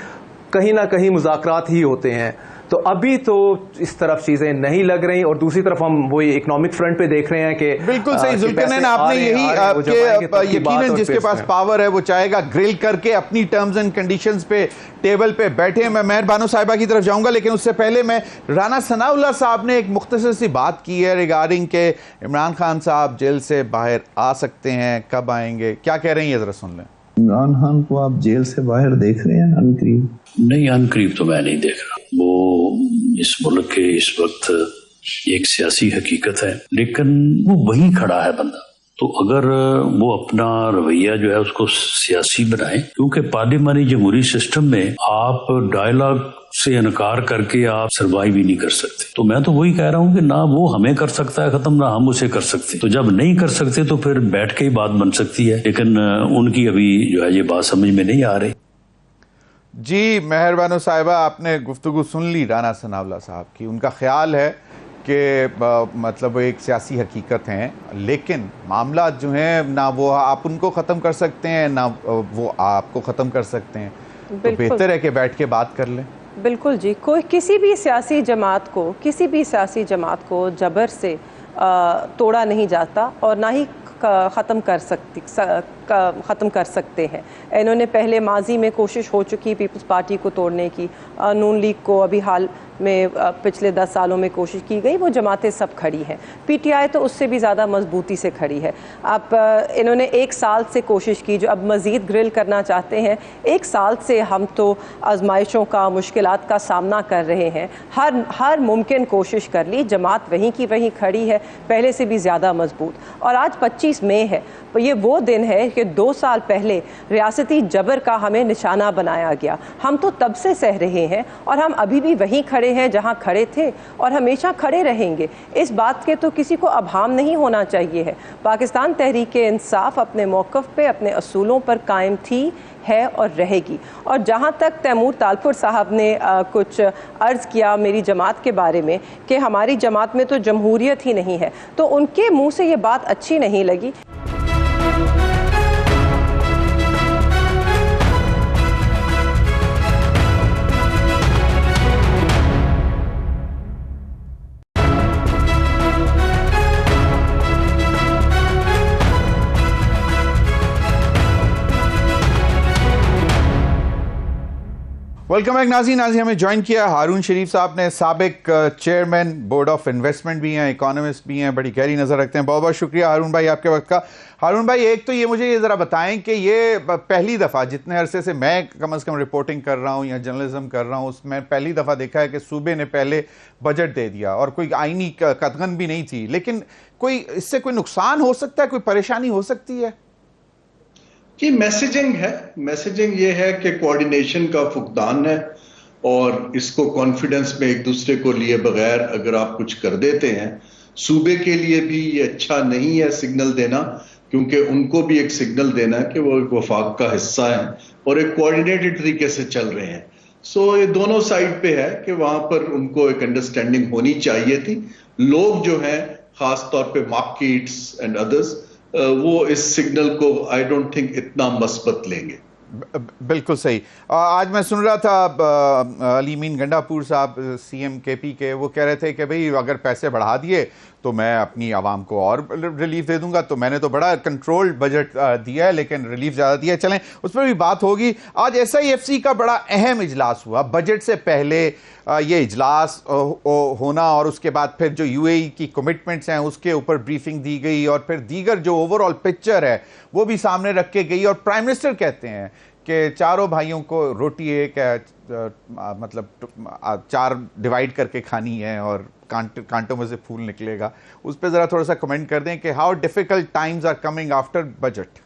कहीं ना कहीं मुज़ाकरात ही होते हैं। तो अभी तो इस तरफ चीजें नहीं लग रही, और दूसरी तरफ हम वही इकोनॉमिक फ्रंट पे देख रहे हैं कि बिल्कुल सही जुल्करनैन, आपने यही यकीनन जिसके पास पावर है वो चाहेगा ग्रिल करके अपनी टर्म्स एंड कंडीशंस पे टेबल पे बैठे। मैं मेहर बानो साहिबा की तरफ जाऊंगा, लेकिन उससे पहले मैं राना सनाउल्लाह साहब ने एक मुख्तसर सी बात की है रिगार्डिंग के इमरान खान साहब जेल से बाहर आ सकते हैं, कब आएंगे, क्या कह रहे हैं, ये जरा सुन लें। इमरान खान को आप जेल से बाहर देख रहे हैं अनकरीब? नहीं, अनकरीब तो मैं नहीं देख रहा। वो इस मुल्क के इस वक्त एक सियासी हकीकत है, लेकिन वो वहीं खड़ा है बंदा, तो अगर वो अपना रवैया जो है उसको सियासी बनाए, क्योंकि पार्लियामानी जमहूरी सिस्टम में आप डायलॉग से इनकार करके आप सर्वाइव ही नहीं कर सकते। तो मैं तो वही कह रहा हूँ कि ना वो हमें कर सकता है खत्म, ना हम उसे कर सकते। तो जब नहीं कर सकते तो फिर बैठ के ही बात बन सकती है, लेकिन उनकी अभी जो है ये बात समझ में नहीं आ रही। जी मेहर बानो साहिबा, आपने गुफ्तगू सुन ली राना सनाउल्लाह साहब की। उनका ख्याल है कि मतलब एक सियासी हकीकत हैं, लेकिन मामला जो हैं ना वो आप उनको ख़त्म कर सकते हैं ना वो आपको ख़त्म कर सकते हैं, तो बेहतर है कि बैठ के बात कर लें। बिल्कुल जी, कोई किसी भी सियासी जमात को जबर से तोड़ा नहीं जाता, और ना ही ख़त्म कर सकते हैं। इन्होंने पहले माजी में कोशिश हो चुकी पीपल्स पार्टी को तोड़ने की, नून लीग को अभी हाल में पिछले 10 सालों में कोशिश की गई, वो जमातें सब खड़ी हैं। पीटीआई तो उससे भी ज़्यादा मजबूती से खड़ी है। अब इन्होंने 1 साल से कोशिश की, जो अब मज़ीद ग्रिल करना चाहते हैं। 1 साल से हम तो आजमाइशों का, मुश्किलात का सामना कर रहे हैं, हर मुमकिन कोशिश कर ली, जमात वहीं की वहीं खड़ी है, पहले से भी ज़्यादा मजबूत। और आज 25 मई है, तो ये वो दिन है कि 2 साल पहले रियासती जबर का हमें निशाना बनाया गया। हम तो तब से सह रहे हैं और हम अभी भी वहीं खड़े हैं जहां खड़े थे और हमेशा खड़े रहेंगे। इस बात के तो किसी को अभाम नहीं होना चाहिए है। पाकिस्तान तहरीक-ए-इंसाफ अपने मौक़िफ़ पे, अपने असूलों पर कायम थी, है और रहेगी। और जहाँ तक तैमूर तालपुर साहब ने कुछ अर्ज़ किया मेरी जमात के बारे में कि हमारी जमात में तो जमहूरियत ही नहीं है, तो उनके मुँह से ये बात अच्छी नहीं लगी। वेलकम बैक नाज़रीन। आज हमें ज्वाइन किया हारून शरीफ साहब ने, साबिक चेयरमैन बोर्ड ऑफ इन्वेस्टमेंट भी हैं, इकोनॉमिस्ट भी हैं, बड़ी गहरी नज़र रखते हैं। बहुत बहुत शुक्रिया हारून भाई आपके वक्त का। हारून भाई, एक तो ये मुझे ये ज़रा बताएं कि ये पहली दफ़ा, जितने अरसे से मैं कम से कम रिपोर्टिंग कर रहा हूँ या जर्नलिज्म कर रहा हूँ, उसमें पहली दफ़ा देखा है कि सूबे ने पहले बजट दे दिया और कोई आईनी कतगन भी नहीं थी, लेकिन कोई इससे कोई नुकसान हो सकता है, कोई परेशानी हो सकती है? कि मैसेजिंग है। मैसेजिंग ये है कि कोऑर्डिनेशन का फुकदान है और इसको कॉन्फिडेंस में एक दूसरे को लिए बगैर अगर आप कुछ कर देते हैं, सूबे के लिए भी ये अच्छा नहीं है सिग्नल देना, क्योंकि उनको भी एक सिग्नल देना है कि वो एक वफाक का हिस्सा है और एक कोऑर्डिनेटेड तरीके से चल रहे हैं। सो ये दोनों साइड पे है कि वहां पर उनको एक अंडरस्टैंडिंग होनी चाहिए थी। लोग जो हैं, खास तौर पे मार्केट्स एंड अदर्स, वो इस सिग्नल को आई डोंट थिंक इतना मस्बत लेंगे। बिल्कुल सही। आज मैं सुन रहा था अलीमीन गंडापुर साहब, सीएम केपी के, वो कह रहे थे कि भाई अगर पैसे बढ़ा दिए तो मैं अपनी आवाम को और रिलीफ दे दूंगा। तो मैंने तो बड़ा कंट्रोल्ड बजट दिया है, लेकिन रिलीफ ज़्यादा दिया है। चलें, उस पर भी बात होगी। आज SIFC का बड़ा अहम इजलास हुआ। बजट से पहले ये इजलास होना और उसके बाद फिर जो UAE की कमिटमेंट्स हैं उसके ऊपर ब्रीफिंग दी गई और फिर दीगर जो ओवरऑल पिक्चर है वो भी सामने रख के गई। और प्राइम मिनिस्टर कहते हैं कि चारों भाइयों को रोटी एक मतलब 4 डिवाइड करके खानी है और कांटों में से फूल निकलेगा। उस पर जरा थोड़ा सा कमेंट कर दें कि how difficult times are coming after budget.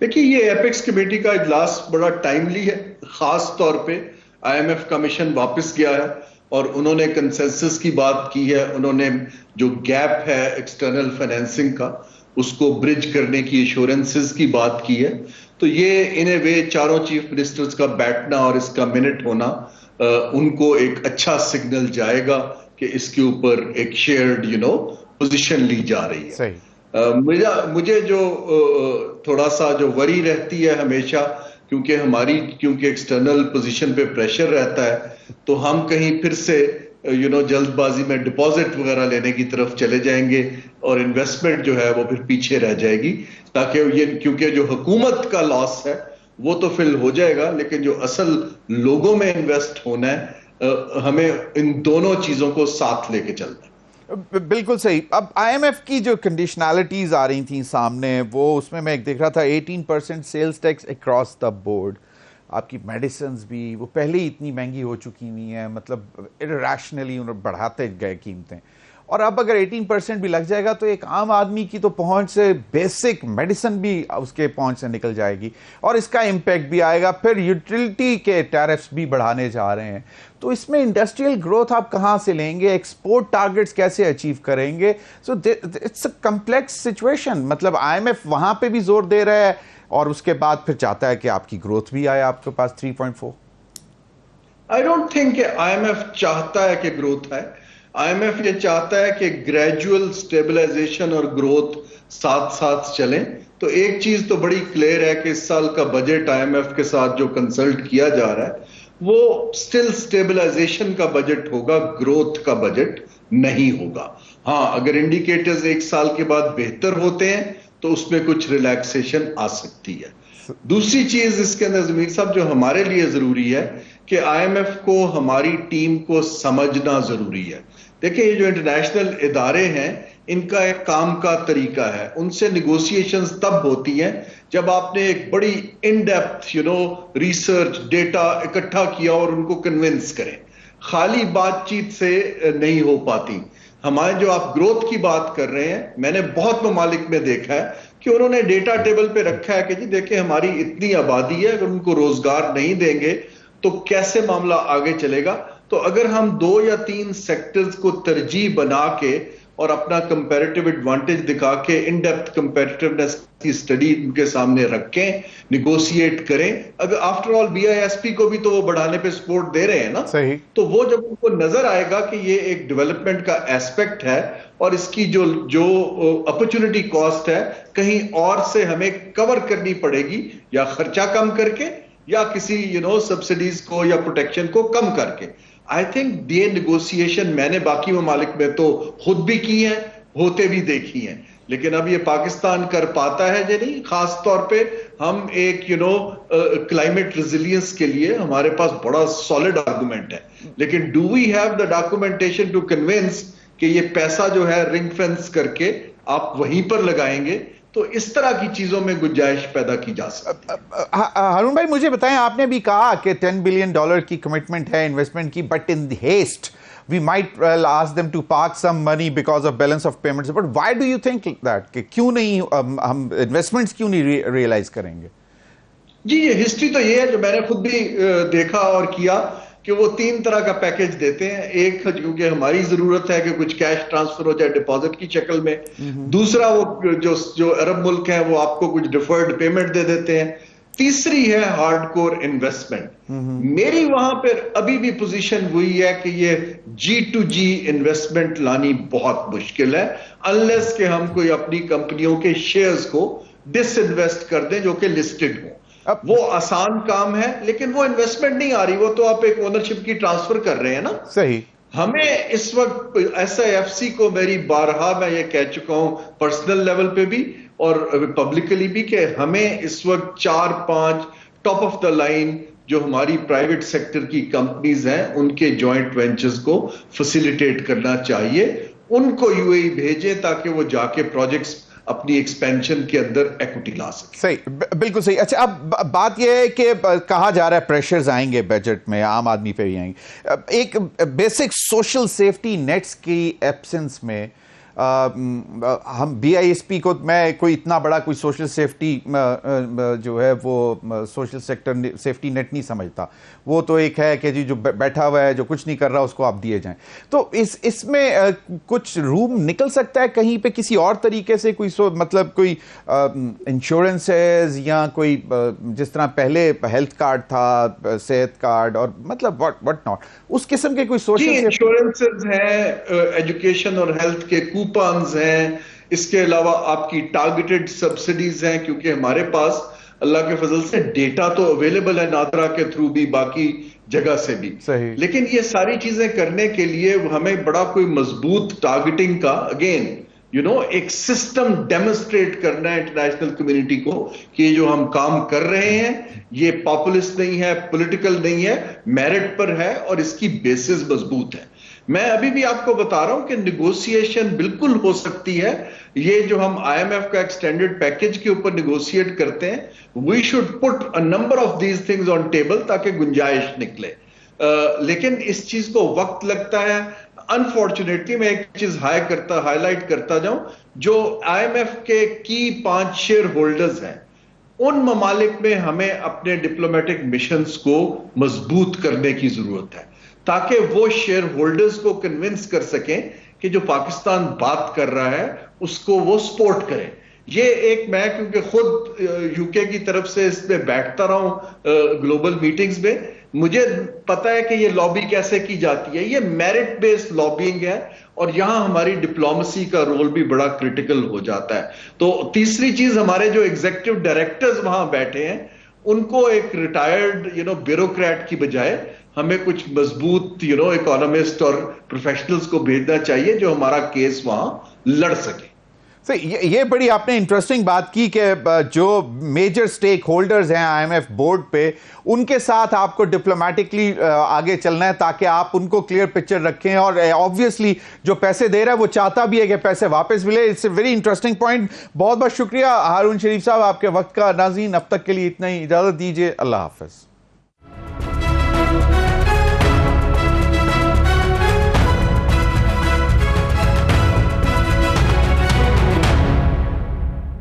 देखिए, ये एपेक्स कमेटी का इजलास बड़ा टाइमली है। खास तौर पे IMF का मिशन वापस गया है और उन्होंने कंसेंसस की बात की है। उन्होंने जो गैप है एक्सटर्नल फाइनेंसिंग का, उसको ब्रिज करने की एश्योरेंसेस की बात की है। तो ये इन ए वे चारों चीफ मिनिस्टर्स का बैठना और इसका मिनट होना उनको एक अच्छा सिग्नल जाएगा कि इसके ऊपर एक शेयर्ड पोजीशन ली जा रही है। सही। मुझे जो थोड़ा सा जो वरी रहती है हमेशा, क्योंकि एक्सटर्नल पोजीशन पे प्रेशर रहता है, तो हम कहीं फिर से जल्दबाजी में डिपॉजिट वगैरह लेने की तरफ चले जाएंगे और इन्वेस्टमेंट जो है वो फिर पीछे रह जाएगी। ताकि क्योंकि जो हुकूमत का लॉस है वो तो फिल हो जाएगा, लेकिन जो असल लोगों में इन्वेस्ट होना है, हमें इन दोनों चीजों को साथ लेके चलना है। बिल्कुल सही। अब IMF की जो कंडीशनैलिटीज आ रही थी सामने, वो उसमें मैं एक देख रहा था 18% sales tax across the board. आपकी मेडिसिन्स भी वो पहले ही इतनी महंगी हो चुकी हुई हैं, मतलब इरैशनली उन्होंने बढ़ाते गए कीमतें, और अब अगर 18% भी लग जाएगा तो एक आम आदमी की तो पहुंच से बेसिक मेडिसिन भी उसके पहुंच से निकल जाएगी और इसका इम्पैक्ट भी आएगा। फिर यूटिलिटी के टैरिफ्स भी बढ़ाने जा रहे हैं, तो इसमें इंडस्ट्रियल ग्रोथ आप कहां से लेंगे, एक्सपोर्ट टारगेट्स कैसे अचीव करेंगे? So it's a complex situation. मतलब IMF वहां पे भी जोर दे रहा है और उसके बाद फिर चाहता है कि आपकी ग्रोथ भी आए आपके पास 3.4। आई डोंट थिंक कि IMF चाहता है कि ग्रोथ आए। IMF ये चाहता है कि ग्रेजुअल स्टेबलाइजेशन और ग्रोथ साथ साथ चलें। तो एक चीज तो बड़ी क्लियर है कि इस साल का बजट IMF के साथ जो कंसल्ट किया जा रहा है वो स्टिल स्टेबलाइजेशन का बजट होगा, ग्रोथ का बजट नहीं होगा। हाँ, अगर इंडिकेटर्स 1 साल के बाद बेहतर होते हैं तो उसमें कुछ रिलैक्सेशन आ सकती है। दूसरी चीज इसके अंदर जमीर साहब जो हमारे लिए जरूरी है कि आईएमएफ को हमारी टीम को समझना जरूरी है। देखिए, ये जो इंटरनेशनल इदारे हैं, इनका एक काम का तरीका है। उनसे निगोशिएशंस तब होती हैं जब आपने एक बड़ी इन डेप्थ रिसर्च डेटा इकट्ठा किया और उनको कन्विंस करें। खाली बातचीत से नहीं हो पाती। हमारे जो आप ग्रोथ की बात कर रहे हैं, मैंने बहुत ममालिक में देखा है कि उन्होंने डेटा टेबल पे रखा है कि जी देखिए, हमारी इतनी आबादी है, अगर उनको रोजगार नहीं देंगे तो कैसे मामला आगे चलेगा। तो अगर हम 2 या 3 सेक्टर्स को तरजीह बना के और अपना कंपैरेटिव एडवांटेज दिखा के इन डेप्थ कंपैरेटिवनेस की स्टडी उनके सामने रखें, निगोशिएट करें। अगर आफ्टर ऑल बीआईएसपी को भी तो वो बढ़ाने पे सपोर्ट दे रहे हैं ना, सही। तो वो जब उनको नजर आएगा कि ये एक डेवलपमेंट का एस्पेक्ट है और इसकी जो अपॉर्चुनिटी कॉस्ट है कहीं और से हमें कवर करनी पड़ेगी, या खर्चा कम करके या किसी सब्सिडीज को या प्रोटेक्शन को कम करके। आई थिंक ये निगोशिएशन मैंने बाकी ममालिक में तो खुद भी की है, होते भी देखी हैं, लेकिन अब ये पाकिस्तान कर पाता है या नहीं। खास तौर पे हम एक क्लाइमेट रेजिलियंस के लिए हमारे पास बड़ा सॉलिड आर्गुमेंट है, लेकिन do we have the documentation to convince कि ये पैसा जो है रिंग फेंस करके आप वहीं पर लगाएंगे, तो इस तरह की चीजों में गुंजाइश पैदा की जा सकती है। हारून भाई, मुझे बताएं, आपने भी कहा कि $10 बिलियन की कमिटमेंट है इन्वेस्टमेंट की, but in haste we might ask them to park some money because of balance of payments. But why do you think that? कि क्यों नहीं हम इन्वेस्टमेंट्स क्यों नहीं रियलाइज करेंगे? जी, ये हिस्ट्री तो ये है जो मैंने खुद भी देखा और किया कि वो 3 तरह का पैकेज देते हैं। एक, क्योंकि हमारी जरूरत है कि कुछ कैश ट्रांसफर हो जाए डिपॉजिट की शक्ल में। दूसरा, वो जो अरब मुल्क हैं वो आपको कुछ डिफर्ड पेमेंट दे देते हैं। तीसरी है हार्डकोर इन्वेस्टमेंट। मेरी वहां पर अभी भी पोजीशन हुई है कि ये G2G इन्वेस्टमेंट लानी बहुत मुश्किल है, अनलेस कि हम कोई अपनी कंपनियों के शेयर्स को डिसइन्वेस्ट कर दें जो कि लिस्टेड हो। वो आसान काम है, लेकिन वो इन्वेस्टमेंट नहीं आ रही, वो तो आप एक ओनरशिप की ट्रांसफर कर रहे हैं ना। सही। हमें इस वक्त SIFC को, मेरी बारहा मैं ये कह चुका हूं पर्सनल लेवल पे भी और पब्लिकली भी, कि हमें इस वक्त 4-5 टॉप ऑफ द लाइन जो हमारी प्राइवेट सेक्टर की कंपनीज हैं उनके जॉइंट वेंचर्स को फैसिलिटेट करना चाहिए। उनको UAE भेजें ताकि वो जाके प्रोजेक्ट्स अपनी एक्सपेंशन के अंदर इक्विटी ला सके। सही, बिल्कुल सही। अच्छा, अब बात यह है कि कहा जा रहा है प्रेशर्स आएंगे बजट में, आम आदमी पे भी आएंगे। एक बेसिक सोशल सेफ्टी नेट्स की एब्सेंस में हम BISP को, मैं कोई इतना बड़ा कोई सोशल सेफ्टी जो है वो सोशल सेक्टर सेफ्टी नेट नहीं समझता। वो तो एक है कि जी जो बैठा हुआ है, जो कुछ नहीं कर रहा, उसको आप दिए जाएं। तो इसमें कुछ रूम निकल सकता है कहीं पे किसी और तरीके से, कोई मतलब कोई इंश्योरेंसेज या कोई जिस तरह पहले हेल्थ कार्ड था, सेहत कार्ड, और मतलब व्हाट नॉट, उस किस्म के कोई सोशल इंश्योरेंसेज हैं, एजुकेशन और हेल्थ के कूपन्स हैं, इसके अलावा आपकी टारगेटेड सब्सिडीज हैं, क्योंकि हमारे पास अल्लाह के फजल से डेटा तो अवेलेबल है नादरा के थ्रू भी, बाकी जगह से भी। सही। लेकिन ये सारी चीजें करने के लिए हमें बड़ा कोई मजबूत टारगेटिंग का, अगेन एक सिस्टम डेमोन्स्ट्रेट करना है इंटरनेशनल कम्युनिटी को कि जो हम काम कर रहे हैं ये पॉपुलिस्ट नहीं है, पॉलिटिकल नहीं है, मेरिट पर है और इसकी बेसिस मजबूत है। मैं अभी भी आपको बता रहा हूं कि निगोशिएशन बिल्कुल हो सकती है। ये जो हम IMF का एक्सटेंडेड पैकेज के ऊपर निगोशिएट करते हैं, we should put a number of these things on table ताकि गुंजाइश निकले। लेकिन इस चीज को वक्त लगता है। अनफॉर्चुनेटली मैं एक चीज हाईलाइट करता जाऊं, जो IMF के की 5 शेयर होल्डर्स हैं, उन ममालिक में हमें अपने डिप्लोमेटिक मिशंस को मजबूत करने की जरूरत है ताकि वो शेयर होल्डर्स को कन्विंस कर सकें कि जो पाकिस्तान बात कर रहा है उसको वो सपोर्ट करें। ये एक, मैं क्योंकि खुद UK की तरफ से इसमें बैठता रहा हूं ग्लोबल मीटिंग्स में, मुझे पता है कि ये लॉबी कैसे की जाती है। ये मेरिट बेस्ड लॉबिंग है और यहां हमारी डिप्लोमेसी का रोल भी बड़ा क्रिटिकल हो जाता है। तो तीसरी चीज, हमारे जो एग्जीक्यूटिव डायरेक्टर्स वहां बैठे हैं उनको एक रिटायर्ड ब्यूरोक्रेट की बजाय हमें कुछ मजबूत इकोनॉमिस्ट और प्रोफेशनल्स को भेजना चाहिए जो हमारा केस वहां लड़ सके। सो ये बड़ी आपने इंटरेस्टिंग बात की कि जो मेजर स्टेक होल्डर्स हैं IMF बोर्ड पे, उनके साथ आपको डिप्लोमेटिकली आगे चलना है ताकि आप उनको क्लियर पिक्चर रखें, और ऑब्वियसली जो पैसे दे रहा है वो चाहता भी है कि पैसे वापस मिले। It's a very interesting point. बहुत बहुत शुक्रिया हारून शरीफ साहब आपके वक्त का। नाज़रीन, अब तक के लिए इतना ही, इजाजत दीजिए। अल्लाह हाफिज।